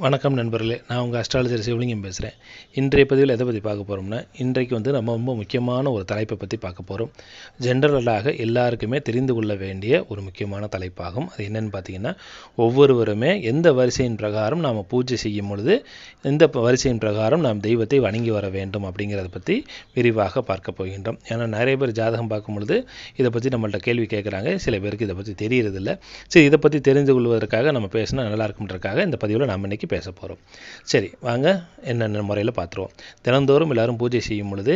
வணக்கம் நண்பர்களே, நான் உங்கள் அஸ்ட்ராலஜர் சிவலிங்கம் பேசுகிறேன். இன்றைய பதிவில் எதை பற்றி பார்க்க போகிறோம்னா, இன்றைக்கு நம்ம ரொம்ப முக்கியமான ஒரு தலைப்பை பற்றி பார்க்க போகிறோம். ஜென்ரலாக எல்லாருக்குமே தெரிந்து கொள்ள வேண்டிய ஒரு முக்கியமான தலைப்பாகும். அது என்னென்னு பார்த்தீங்கன்னா, ஒவ்வொருவருமே எந்த வரிசையின் பிரகாரம் நாம் பூஜை செய்யும் பொழுது எந்த வரிசையின் பிரகாரம் நாம் தெய்வத்தை வணங்கி வர வேண்டும் அப்படிங்கிறத பற்றி விரிவாக பார்க்க போகின்றோம். ஏன்னா நிறைய பேர் ஜாதகம் பார்க்கும் பொழுது இதை பற்றி நம்மள்ட்ட கேள்வி கேட்குறாங்க. சில பேருக்கு இதை பற்றி தெரியறதில்ல. சரி, இதை பற்றி தெரிந்து கொள்வதற்காக நம்ம பேசினா நல்லா இருக்குன்றதுக்காக இந்த பதிவில் நாம் இன்றைக்கி பேச போகிறோம். சரி, வாங்க என்னென்ன முறையில் பார்த்துருவோம். தினந்தோறும் எல்லாரும் பூஜை செய்யும் பொழுது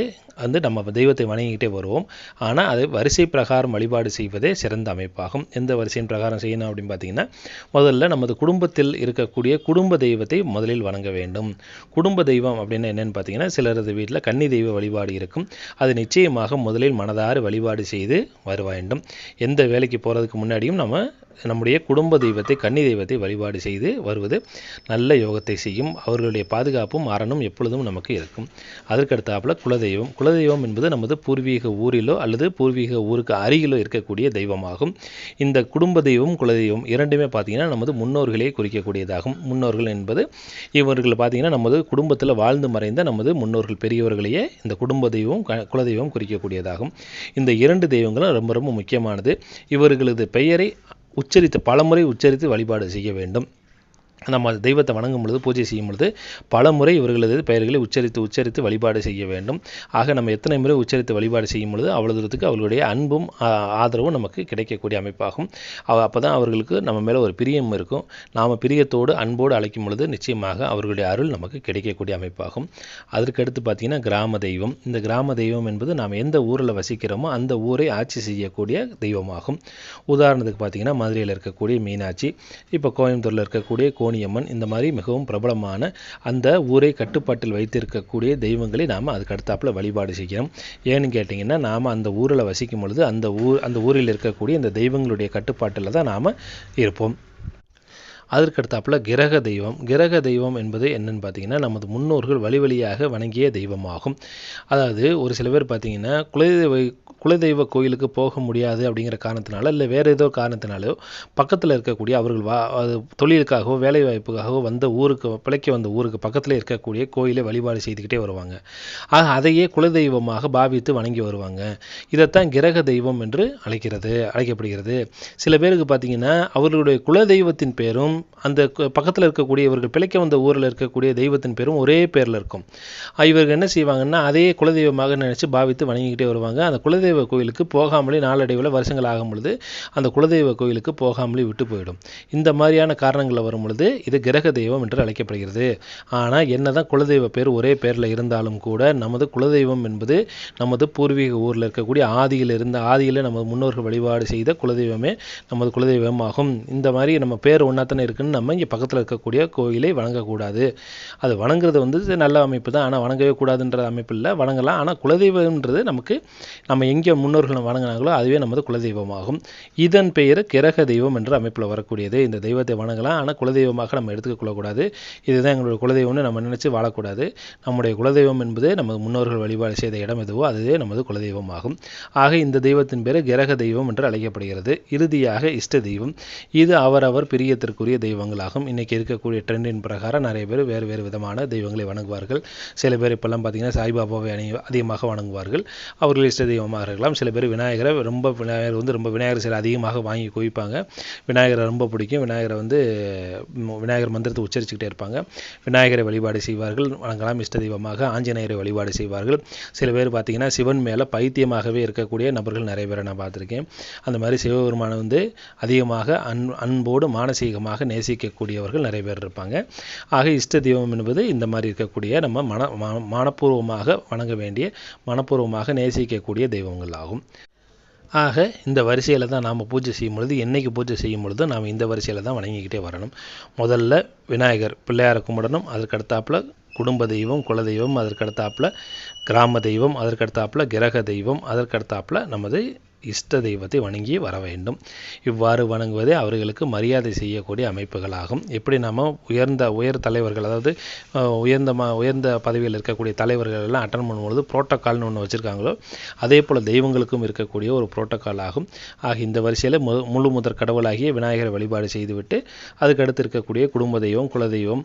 நம்ம தெய்வத்தை வணங்கிக்கிட்டே வருவோம். ஆனால் அது வரிசை பிரகாரம் வழிபாடு செய்வதே சிறந்த அமைப்பாகும். எந்த வரிசையின் பிரகாரம் செய்யணும் அப்படின்னு பார்த்தீங்கன்னா, முதல்ல நமது குடும்பத்தில் இருக்கக்கூடிய குடும்ப தெய்வத்தை முதலில் வணங்க வேண்டும். குடும்ப தெய்வம் அப்படின்னு என்னென்னு பார்த்தீங்கன்னா, சிலரது வீட்டில் கன்னி தெய்வ வழிபாடு இருக்கும். அது நிச்சயமாக முதலில் மனதார வழிபாடு செய்து வர வேண்டும். எந்த வேலைக்கு போகிறதுக்கு முன்னாடியும் நம்முடைய குடும்ப தெய்வத்தை கன்னி தெய்வத்தை வழிபாடு செய்து வருவது நல்ல யோகத்தை செய்யும். அவர்களுடைய பாதுகாப்பும் அறனும் எப்பொழுதும் நமக்கு இருக்கும். அதற்கடுத்தாப்புல குலதெய்வம் என்பது நமது பூர்வீக ஊரிலோ அல்லது பூர்வீக ஊருக்கு அருகிலோ இருக்கக்கூடிய தெய்வமாகும். இந்த குடும்ப தெய்வம் குலதெய்வம் இரண்டுமே பார்த்தீங்கன்னா நமது முன்னோர்களே குறிக்கக்கூடியதாகும். முன்னோர்கள் என்பது இவர்கள் பார்த்தீங்கன்னா நமது குடும்பத்தில் வாழ்ந்து மறைந்த நமது முன்னோர்கள் பெரியவர்களையே இந்த குடும்ப தெய்வம் குலதெய்வம் குறிக்கக்கூடியதாகும். இந்த இரண்டு தெய்வங்களும் ரொம்ப ரொம்ப முக்கியமானது. இவர்களது பெயரை பலமுறை உச்சரித்து வழிபாடு செய்ய வேண்டும். நம்ம தெய்வத்தை வணங்கும் பொழுது பூஜை செய்யும் பொழுது பல முறை இவர்களது பெயர்களை உச்சரித்து வழிபாடு செய்ய வேண்டும். ஆக நம்ம எத்தனை முறை உச்சரித்து வழிபாடு செய்யும் பொழுது அவ்வளவு தூரத்துக்கு அவர்களுடைய அன்பும் ஆதரவும் நமக்கு கிடைக்கக்கூடிய அமைப்பாகும். அப்போ தான் அவர்களுக்கு நம்ம மேலே ஒரு பிரியம் இருக்கும். நாம் பிரியத்தோடு அன்போடு அழைக்கும் பொழுது நிச்சயமாக அவர்களுடைய அருள் நமக்கு கிடைக்கக்கூடிய அமைப்பாகும். அதற்கடுத்து பார்த்திங்கன்னா கிராம தெய்வம். இந்த கிராம தெய்வம் என்பது நாம் எந்த ஊரில் வசிக்கிறோமோ அந்த ஊரை ஆட்சி செய்யக்கூடிய தெய்வமாகும். உதாரணத்துக்கு பார்த்திங்கன்னா மதுரையில் இருக்கக்கூடிய மீனாட்சி, இப்போ கோயம்புத்தூரில் இருக்கக்கூடிய கோணியம்மன், இந்த மாதிரி மிகவும் பிரபலமான அந்த ஊரை கட்டுப்பாட்டில் வைத்திருக்கக்கூடிய தெய்வங்களை நாம் அதுக்கு அடுத்தாப்புல வழிபாடு செய்கிறோம். ஏன்னு கேட்டிங்கன்னா, நாம் அந்த ஊரில் வசிக்கும் பொழுது அந்த ஊரில் இருக்கக்கூடிய இந்த தெய்வங்களுடைய கட்டுப்பாட்டில் தான் நாம் இருப்போம். அதற்கடுத்தாப்புல கிரக தெய்வம் என்பது என்னன்னு பார்த்தீங்கன்னா, நமது முன்னோர்கள் வழியாக வணங்கிய தெய்வமாகும். அதாவது ஒரு சில பேர் பார்த்தீங்கன்னா குலதெய்வ கோயிலுக்கு போக முடியாது அப்படிங்கிற காரணத்தினால இல்லை வேறு ஏதோ காரணத்தினாலோ பக்கத்தில் இருக்கக்கூடிய அவர்கள் தொழிலுக்காகவோ வேலை வாய்ப்புக்காகவோ பிழைக்க வந்த ஊருக்கு பக்கத்தில் இருக்கக்கூடிய கோயிலை வழிபாடு செய்துக்கிட்டே வருவாங்க. ஆக அதையே குலதெய்வமாக பாவித்து வணங்கி வருவாங்க. இதைத்தான் கிரக தெய்வம் என்று அழைக்கப்படுகிறது. சில பேருக்கு பார்த்தீங்கன்னா அவர்களுடைய குலதெய்வத்தின் பேரும் அந்த பக்கத்தில் இருக்கக்கூடிய இவர்கள் பிழைக்க வந்த ஊரில் இருக்கக்கூடிய தெய்வத்தின் பேரும் ஒரே பேரில் இருக்கும். இவர்கள் என்ன செய்வாங்கன்னா அதே குலதெய்வமாக நினைச்சு பாவித்து வணங்கிக்கிட்டே வருவாங்க. அந்த குலதெய்வ கோயிலுக்கு போகாமலே நாளடைவில் வருஷங்கள் ஆகும் பொழுது அந்த குலதெய்வ கோயிலுக்கு போகாமலே விட்டு போயிடும். இந்த மாதிரியான காரணங்களில் வரும் பொழுது இது கிரக தெய்வம் என்று அழைக்கப்படுகிறது. ஆனால் என்னதான் குலதெய்வ பேர் ஒரே பேரில் இருந்தாலும் கூட நமது குலதெய்வம் என்பது நமது பூர்வீக ஊரில் இருக்கக்கூடிய ஆதியில் நமது முன்னோர்கள் வழிபாடு செய்த குலதெய்வமே நமது குலதெய்வம் ஆகும். இந்த மாதிரி நம்ம பேர் ஒன்றாத்தானே இருக்குன்னு நம்ம இங்கே பக்கத்தில் இருக்கக்கூடிய கோயிலை வணங்கக்கூடாது. அது வணங்குறது நல்ல அமைப்பு தான். ஆனால் வணங்கவே கூடாதுன்ற அமைப்பு இல்லை, வணங்கலாம். ஆனால் குலதெய்வம்ன்றது நம்ம எங்கே முன்னோர்கள் வணங்கினாங்களோ அதுவே நமது குலதெய்வமாகும். இதன் பெயர் கிரக தெய்வம் என்ற அமைப்பில் வரக்கூடியது. இந்த தெய்வத்தை வணங்கலாம், ஆனால் குலதெய்வமாக நம்ம எடுத்துக்கொள்ளக்கூடாது. இதுதான் எங்களுடைய குலதெய்வம்னு நம்ம நினச்சி வாழக்கூடாது. நம்முடைய குலதெய்வம் என்பது நமது முன்னோர்கள் வழிபாடு செய்த இடம் எதுவோ அதுவே நமது குலதெய்வமாகும். ஆக இந்த தெய்வத்தின் பேர் கிரக தெய்வம் என்று அழைக்கப்படுகிறது. இறுதியாக இஷ்ட தெய்வம். இது அவரவர் பிரியத்திற்குரிய தெய்வங்களாகும். இன்றைக்கி இருக்கக்கூடிய ட்ரெண்டின் பிரகாரம் நிறைய பேர் வேறு வேறு விதமான தெய்வங்களை வணங்குவார்கள். சில பேர் இப்போல்லாம் பார்த்தீங்கன்னா சாய்பாபாவை அதிகமாக வணங்குவார்கள். அவர்கள் இஷ்ட தெய்வமாக இருக்கலாம். சில பேர் விநாயகர் சில அதிகமாக வாங்கி குவிப்பாங்க. விநாயகரை ரொம்ப பிடிக்கும். விநாயகர் மந்திரத்தை உச்சரிச்சுக்கிட்டே இருப்பாங்க. விநாயகரை வழிபாடு செய்வார்கள், வணங்கலாம். இஷ்ட தெய்வமாக ஆஞ்சநேயரை வழிபாடு செய்வார்கள். சில பேர் பார்த்தீங்கன்னா சிவன் மேலே பைத்தியமாகவே இருக்கக்கூடிய நபர்கள் நிறைய பேரை நான் பார்த்துருக்கேன். அந்த மாதிரி சிவபெருமானை அதிகமாக அன்போடு மானசீகமாக நேசிக்கக்கூடியவர்கள் நிறைய பேர் இருப்பாங்க. ஆக இஷ்ட தெய்வம் என்பது இந்த மாதிரி இருக்கக்கூடிய நம்ம மனப்பூர்வமாக வணங்க வேண்டிய, மனப்பூர்வமாக நேசிக்கக்கூடிய தெய்வங்கள் ஆகும். ஆக இந்த வரிசையில் தான் நாம் பூஜை செய்யும் பொழுது, என்னைக்கு பூஜை செய்யும் பொழுது நாம் இந்த வரிசையில் தான் வணங்கிக்கிட்டே வரணும். முதல்ல விநாயகர் பிள்ளையாரை கும்பிடணும். அதற்கடுத்தாப்புல குடும்ப தெய்வம் குலதெய்வம், அதற்கடுத்தாப்புல கிராம தெய்வம், அதற்கடுத்தாப்புல கிரக தெய்வம், அதற்கடுத்தாப்புல நமது இஷ்ட தெய்வத்தை வணங்கி வர வேண்டும். இவ்வாறு வணங்குவதே அவர்களுக்கு மரியாதை செய்யக்கூடிய அமைப்புகளாகும். எப்படி நம்ம உயர் தலைவர்கள், அதாவது உயர்ந்த பதவியில் இருக்கக்கூடிய தலைவர்கள் எல்லாம் அட்டன் பண்ணும்பொழுது புரோட்டோக்கால்னு ஒன்று வச்சுருக்காங்களோ, அதே போல் தெய்வங்களுக்கும் இருக்கக்கூடிய ஒரு புரோட்டோக்கால் ஆகும். ஆக இந்த வரிசையில் முழு முதற் கடவுளாகிய விநாயகரை வழிபாடு செய்துவிட்டு அதுக்கடுத்து இருக்கக்கூடிய குடும்ப தெய்வம், குலதெய்வம்,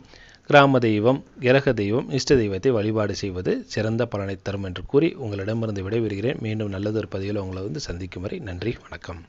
கிராம தெய்வம், கிரக தெய்வம், இஷ்ட தெய்வத்தை வழிபாடு செய்வது சிறந்த பலனை தரும் என்று கூறி உங்களிடமிருந்து விடைபெறுகிறேன். மீண்டும் நல்லதொரு பதிவில் உங்களை சந்திக்கும் வரை நன்றி, வணக்கம்.